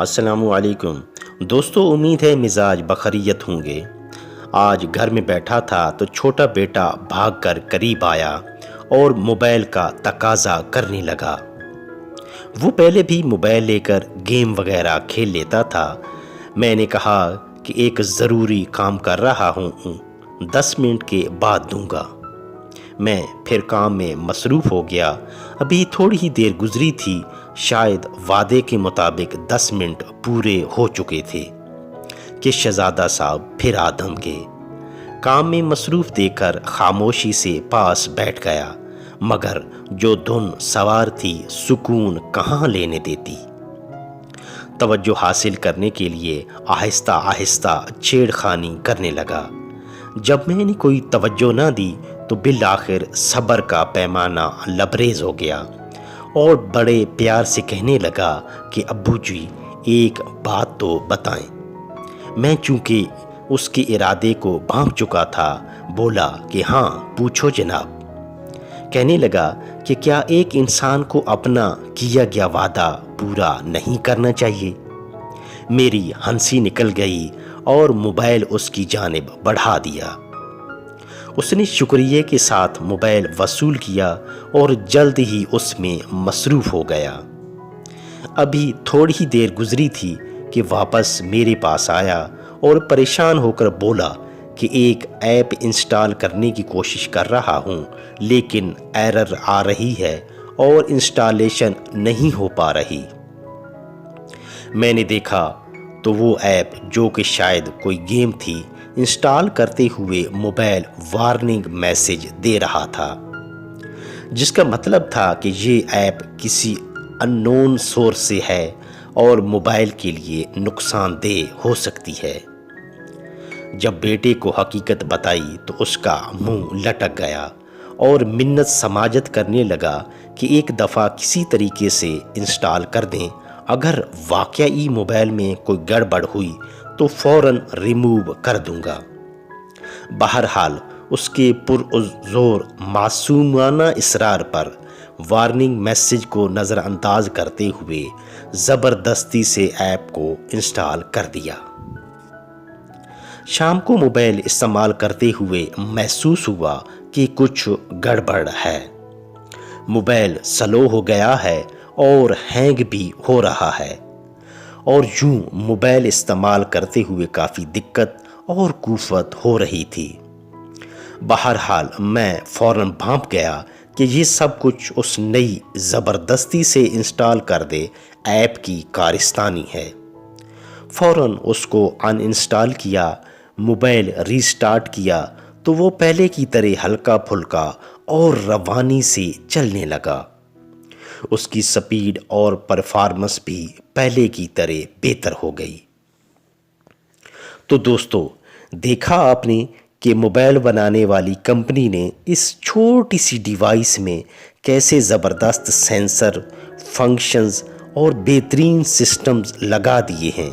السلام علیکم دوستو، امید ہے مزاج بخیریت ہوں گے۔ آج گھر میں بیٹھا تھا تو چھوٹا بیٹا بھاگ کر قریب آیا اور موبائل کا تقاضا کرنے لگا۔ وہ پہلے بھی موبائل لے کر گیم وغیرہ کھیل لیتا تھا۔ میں نے کہا کہ ایک ضروری کام کر رہا ہوں، 10 منٹ کے بعد دوں گا۔ میں پھر کام میں مصروف ہو گیا۔ ابھی تھوڑی ہی دیر گزری تھی، شاید وعدے کے مطابق 10 منٹ پورے ہو چکے تھے کہ شہزادہ صاحب پھر آدم کے کام میں مصروف دیکھ کر خاموشی سے پاس بیٹھ گیا، مگر جو دھن سوار تھی سکون کہاں لینے دیتی۔ توجہ حاصل کرنے کے لیے آہستہ آہستہ چھیڑ خانی کرنے لگا۔ جب میں نے کوئی توجہ نہ دی تو بالآخر صبر کا پیمانہ لبریز ہو گیا اور بڑے پیار سے کہنے لگا کہ ابو جی ایک بات تو بتائیں۔ میں چونکہ اس کے ارادے کو بھانپ چکا تھا، بولا کہ ہاں پوچھو جناب۔ کہنے لگا کہ کیا ایک انسان کو اپنا کیا گیا وعدہ پورا نہیں کرنا چاہیے؟ میری ہنسی نکل گئی اور موبائل اس کی جانب بڑھا دیا۔ اس نے شکریہ کے ساتھ موبائل وصول کیا اور جلد ہی اس میں مصروف ہو گیا۔ ابھی تھوڑی ہی دیر گزری تھی کہ واپس میرے پاس آیا اور پریشان ہو کر بولا کہ ایک ایپ انسٹال کرنے کی کوشش کر رہا ہوں، لیکن ایرر آ رہی ہے اور انسٹالیشن نہیں ہو پا رہی۔ میں نے دیکھا تو وہ ایپ، جو کہ شاید کوئی گیم تھی، انسٹال کرتے ہوئے موبائل وارننگ میسج دے رہا تھا، جس کا مطلب تھا کہ یہ ایپ کسی ان نون سورس سے ہے اور موبائل کے لیے نقصان دہ ہو سکتی ہے۔ جب بیٹے کو حقیقت بتائی تو اس کا منہ لٹک گیا اور منت سماجت کرنے لگا کہ ایک دفعہ کسی طریقے سے انسٹال کر دیں، اگر واقعی موبائل میں کوئی گڑبڑ ہوئی تو فوراً ریموو کر دوں گا۔ بہرحال اس کے پرزور معصومانہ اصرار پر وارننگ میسج کو نظر انداز کرتے ہوئے زبردستی سے ایپ کو انسٹال کر دیا۔ شام کو موبائل استعمال کرتے ہوئے محسوس ہوا کہ کچھ گڑبڑ ہے۔ موبائل سلو ہو گیا ہے اور ہینگ بھی ہو رہا ہے، اور یوں موبائل استعمال کرتے ہوئے کافی دقت اور کلفت ہو رہی تھی۔ بہرحال میں فوراً بھانپ گیا کہ یہ سب کچھ اس نئی زبردستی سے انسٹال کر دے ایپ کی کارستانی ہے۔ فوراً اس کو ان انسٹال کیا، موبائل ری سٹارٹ کیا تو وہ پہلے کی طرح ہلکا پھلکا اور روانی سے چلنے لگا۔ اس کی سپیڈ اور پرفارمنس بھی پہلے کی طرح بہتر ہو گئی۔ تو دوستو، دیکھا آپ نے کہ موبائل بنانے والی کمپنی نے اس چھوٹی سی ڈیوائس میں کیسے زبردست سینسر، فنکشنز اور بہترین سسٹمز لگا دیے ہیں،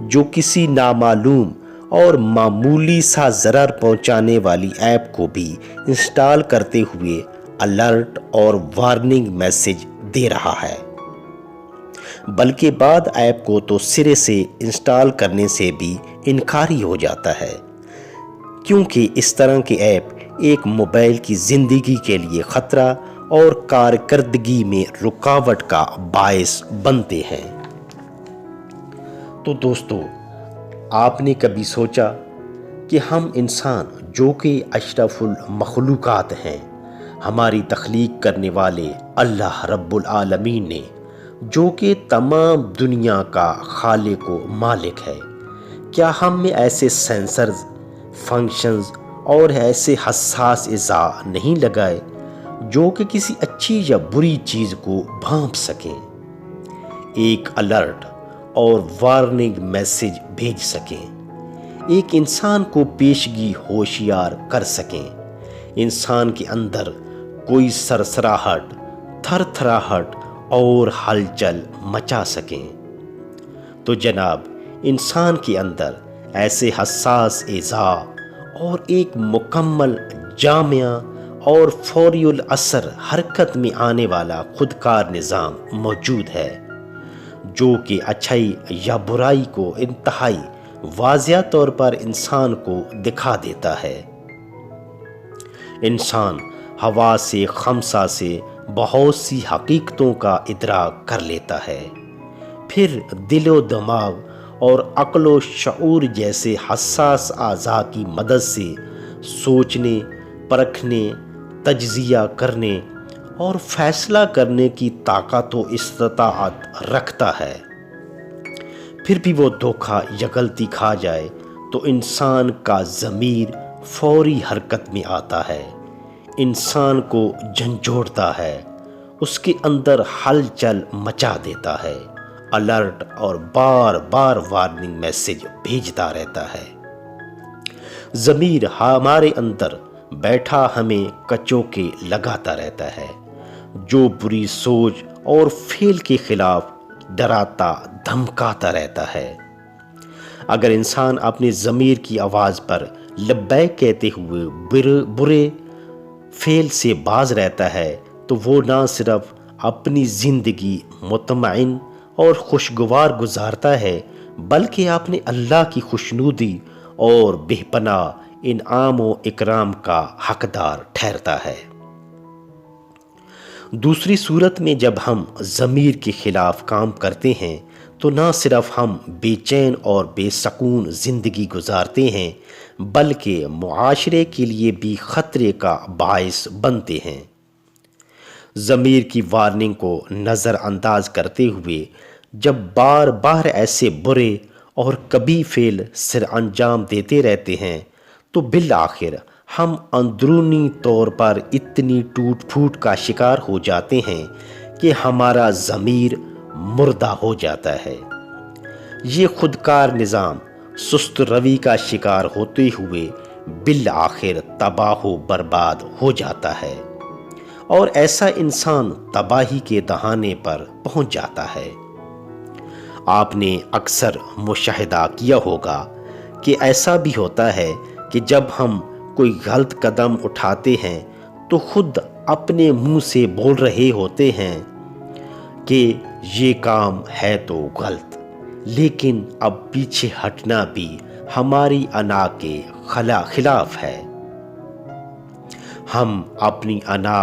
جو کسی نامعلوم اور معمولی سا ضرر پہنچانے والی ایپ کو بھی انسٹال کرتے ہوئے الرٹ اور وارننگ میسج دے رہا ہے۔ بلکہ بعد ایپ کو تو سرے سے انسٹال کرنے سے بھی انکاری ہو جاتا ہے، کیونکہ اس طرح کے ایپ ایک موبائل کی زندگی کے لیے خطرہ اور کارکردگی میں رکاوٹ کا باعث بنتے ہیں۔ تو دوستو، آپ نے کبھی سوچا کہ ہم انسان، جو کہ اشرف المخلوقات ہیں، ہماری تخلیق کرنے والے اللہ رب العالمین نے، جو کہ تمام دنیا کا خالق و مالک ہے، کیا ہم میں ایسے سینسرز، فنکشنز اور ایسے حساس اعضاء نہیں لگائے جو کہ کسی اچھی یا بری چیز کو بھانپ سکیں، ایک الرٹ اور وارننگ میسج بھیج سکیں، ایک انسان کو پیشگی ہوشیار کر سکیں، انسان کے اندر کوئی سرسراہٹ، تھر تھراہٹ اور ہلچل مچا سکیں؟ تو جناب، انسان کے اندر ایسے حساس اعضاء اور ایک مکمل، جامع اور فوری الاثر حرکت میں آنے والا خودکار نظام موجود ہے، جو کہ اچھائی یا برائی کو انتہائی واضح طور پر انسان کو دکھا دیتا ہے۔ انسان حواس خمسہ سے بہت سی حقیقتوں کا ادراک کر لیتا ہے، پھر دل و دماغ اور عقل و شعور جیسے حساس اعضاء کی مدد سے سوچنے، پرکھنے، تجزیہ کرنے اور فیصلہ کرنے کی طاقت و استطاعت رکھتا ہے۔ پھر بھی وہ دھوکہ یا غلطی کھا جائے تو انسان کا ضمیر فوری حرکت میں آتا ہے، انسان کو جھنجھوڑتا ہے، اس کے اندر ہلچل مچا دیتا ہے، الرٹ اور بار بار وارننگ میسج بھیجتا رہتا ہے۔ ضمیر ہمارے اندر بیٹھا ہمیں کچوکے لگاتا رہتا ہے، جو بری سوچ اور فعل کے خلاف ڈراتا دھمکاتا رہتا ہے۔ اگر انسان اپنے ضمیر کی آواز پر لبیک کہتے ہوئے برے فعل سے باز رہتا ہے تو وہ نہ صرف اپنی زندگی مطمئن اور خوشگوار گزارتا ہے بلکہ اپنے اللہ کی خوشنودی اور بے پناہ انعام و اکرام کا حقدار ٹھہرتا ہے۔ دوسری صورت میں جب ہم ضمیر کے خلاف کام کرتے ہیں تو نہ صرف ہم بے چین اور بے سکون زندگی گزارتے ہیں بلکہ معاشرے کے لیے بھی خطرے کا باعث بنتے ہیں۔ ضمیر کی وارننگ کو نظر انداز کرتے ہوئے جب بار بار ایسے برے اور کبھی فعل سر انجام دیتے رہتے ہیں تو بالآخر ہم اندرونی طور پر اتنی ٹوٹ پھوٹ کا شکار ہو جاتے ہیں کہ ہمارا ضمیر مردہ ہو جاتا ہے۔ یہ خودکار نظام سست روی کا شکار ہوتے ہوئے بالآخر تباہ و برباد ہو جاتا ہے، اور ایسا انسان تباہی کے دہانے پر پہنچ جاتا ہے۔ آپ نے اکثر مشاہدہ کیا ہوگا کہ ایسا بھی ہوتا ہے کہ جب ہم کوئی غلط قدم اٹھاتے ہیں تو خود اپنے منہ سے بول رہے ہوتے ہیں کہ یہ کام ہے تو غلط، لیکن اب پیچھے ہٹنا بھی ہماری انا کے خلاف ہے۔ ہم اپنی انا،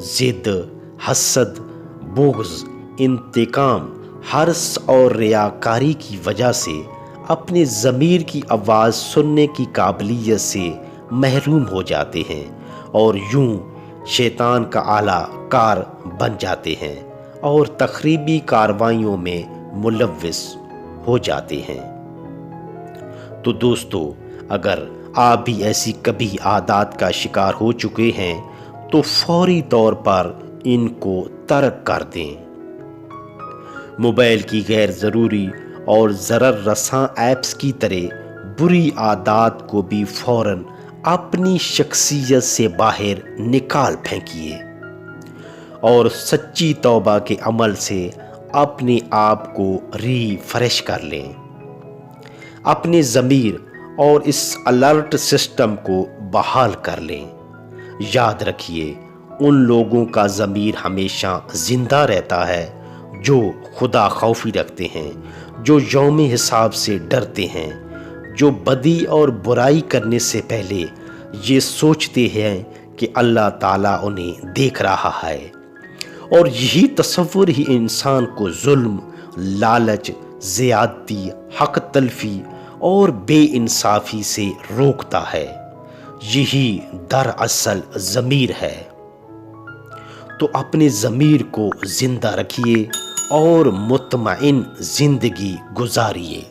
ضد، حسد، بغض، انتقام، حرص اور ریاکاری کی وجہ سے اپنے ضمیر کی آواز سننے کی قابلیت سے محروم ہو جاتے ہیں اور یوں شیطان کا اعلیٰ کار بن جاتے ہیں اور تخریبی کارروائیوں میں ملوث ہو جاتے ہیں۔ تو دوستو، اگر آپ بھی ایسی کبھی عادات کا شکار ہو چکے ہیں تو فوری طور پر ان کو ترک کر دیں۔ موبائل کی غیر ضروری اور ضرر رساں ایپس کی طرح بری عادات کو بھی فوراً اپنی شخصیت سے باہر نکال پھینکیے اور سچی توبہ کے عمل سے اپنے آپ کو ریفریش کر لیں۔ اپنے ضمیر اور اس الرٹ سسٹم کو بحال کر لیں۔ یاد رکھیے، ان لوگوں کا ضمیر ہمیشہ زندہ رہتا ہے جو خدا خوفی رکھتے ہیں، جو یوم حساب سے ڈرتے ہیں، جو بدی اور برائی کرنے سے پہلے یہ سوچتے ہیں کہ اللہ تعالیٰ انہیں دیکھ رہا ہے، اور یہی تصور ہی انسان کو ظلم، لالچ، زیادتی، حق تلفی اور بے انصافی سے روکتا ہے۔ یہی دراصل ضمیر ہے۔ تو اپنے ضمیر کو زندہ رکھیے اور مطمئن زندگی گزاریے۔